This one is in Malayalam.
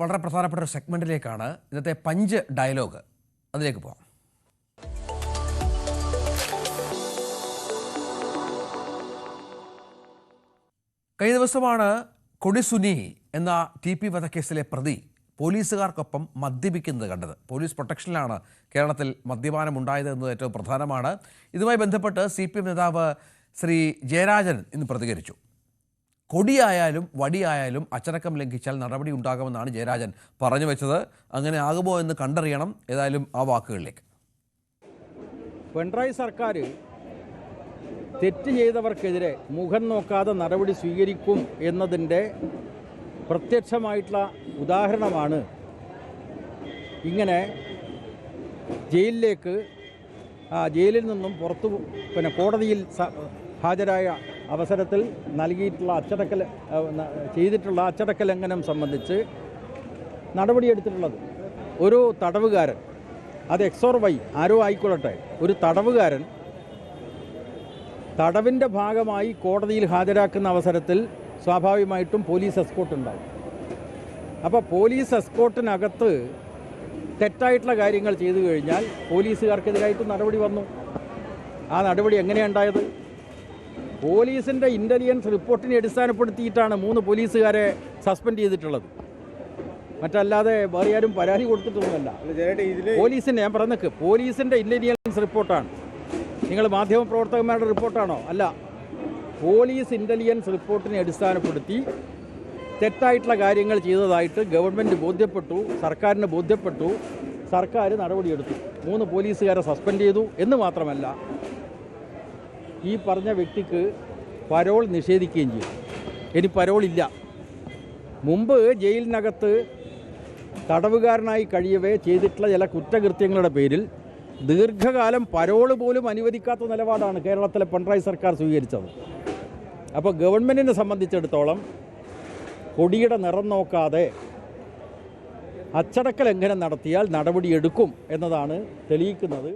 വളരെ പ്രധാനപ്പെട്ട ഒരു സെഗ്മെന്റിലേക്കാണ് ഇന്നത്തെ പഞ്ച് ഡയലോഗ്. അതിലേക്ക് പോകാം. കഴിഞ്ഞ ദിവസമാണ് കൊടിസുനി എന്ന TP വധക്കേസിലെ പ്രതി പോലീസുകാർക്കൊപ്പം മദ്യപിക്കുന്നത് കണ്ടത്. പോലീസ് പ്രൊട്ടക്ഷനിലാണ് കേരളത്തിൽ മദ്യപാനം ഉണ്ടായത് എന്നത് ഏറ്റവും പ്രധാനമാണ്. ഇതുമായി ബന്ധപ്പെട്ട് CPM നേതാവ് ശ്രീ ജയരാജൻ ഇന്ന് പ്രതികരിച്ചു. കൊടിയായാലും വടിയായാലും അച്ചടക്കം ലംഘിച്ചാൽ നടപടി ഉണ്ടാകുമെന്നാണ് ജയരാജൻ പറഞ്ഞു വെച്ചത്. അങ്ങനെ ആകുമോ എന്ന് കണ്ടറിയണം. ഏതായാലും ആ വാക്കുകളിലേക്ക്. പിണറായി സർക്കാർ തെറ്റ് ചെയ്തവർക്കെതിരെ മുഖം നോക്കാതെ നടപടി സ്വീകരിക്കും എന്നതിൻ്റെ പ്രത്യക്ഷമായിട്ടുള്ള ഉദാഹരണമാണ് ഇങ്ങനെ ജയിലിൽ നിന്നും പുറത്തു കോടതിയിൽ ഹാജരായ അവസരത്തിൽ നൽകിയിട്ടുള്ള ചെയ്തിട്ടുള്ള അച്ചടക്ക ലംഘനം സംബന്ധിച്ച് നടപടിയെടുത്തിട്ടുള്ളത്. ഒരു തടവുകാരൻ, അത് X or Y ആരോ ആയിക്കൊള്ളട്ടെ, ഒരു തടവുകാരൻ തടവിൻ്റെ ഭാഗമായി കോടതിയിൽ ഹാജരാക്കുന്ന അവസരത്തിൽ സ്വാഭാവികമായിട്ടും പോലീസ് എസ്കോർട്ട് ഉണ്ടാവും. അപ്പോൾ പോലീസ് എസ്കോർട്ടിനകത്ത് തെറ്റായിട്ടുള്ള കാര്യങ്ങൾ ചെയ്തു കഴിഞ്ഞാൽ പോലീസുകാർക്കെതിരായിട്ട് നടപടി വന്നു. ആ നടപടി എങ്ങനെയാണ് ഉണ്ടായത്? പോലീസിൻ്റെ ഇൻ്റലിജൻസ് റിപ്പോർട്ടിനെ അടിസ്ഥാനപ്പെടുത്തിയിട്ടാണ് 3 പോലീസുകാരെ സസ്പെൻഡ് ചെയ്തിട്ടുള്ളത്. മറ്റല്ലാതെ വേറെ ആരും പരാതി കൊടുത്തിട്ടൊന്നുമല്ല. പോലീസിൻ്റെ, ഞാൻ പറഞ്ഞേക്ക്, പോലീസിൻ്റെ ഇൻ്റലിജൻസ് റിപ്പോർട്ടാണ്. നിങ്ങൾ മാധ്യമപ്രവർത്തകന്മാരുടെ റിപ്പോർട്ടാണോ? അല്ല. പോലീസ് ഇൻ്റലിജൻസ് റിപ്പോർട്ടിനെ അടിസ്ഥാനപ്പെടുത്തി തെറ്റായിട്ടുള്ള കാര്യങ്ങൾ ചെയ്തതായിട്ട് ഗവൺമെൻറ് ബോധ്യപ്പെട്ടു, സർക്കാരിന് ബോധ്യപ്പെട്ടു. സർക്കാർ നടപടിയെടുത്തു. 3 പോലീസുകാരെ സസ്പെൻഡ് ചെയ്തു. എന്ന് മാത്രമല്ല, ഈ പറഞ്ഞ വ്യക്തിക്ക് പരോൾ നിഷേധിക്കുകയും ചെയ്തു. ഇനി പരോളില്ല. മുമ്പ് ജയിലിനകത്ത് തടവുകാരനായി കഴിയവേ ചെയ്തിട്ടുള്ള ചില കുറ്റകൃത്യങ്ങളുടെ പേരിൽ ദീർഘകാലം പരോൾ പോലും അനുവദിക്കാത്ത നിലപാടാണ് കേരളത്തിലെ പിണറായി സർക്കാർ സ്വീകരിച്ചത്. അപ്പോൾ ഗവൺമെൻറ്റിനെ സംബന്ധിച്ചിടത്തോളം കൊടിയുടെ നിറം നോക്കാതെ അച്ചടക്ക ലംഘനം നടത്തിയാൽ നടപടിയെടുക്കും എന്നതാണ് തെളിയിക്കുന്നത്.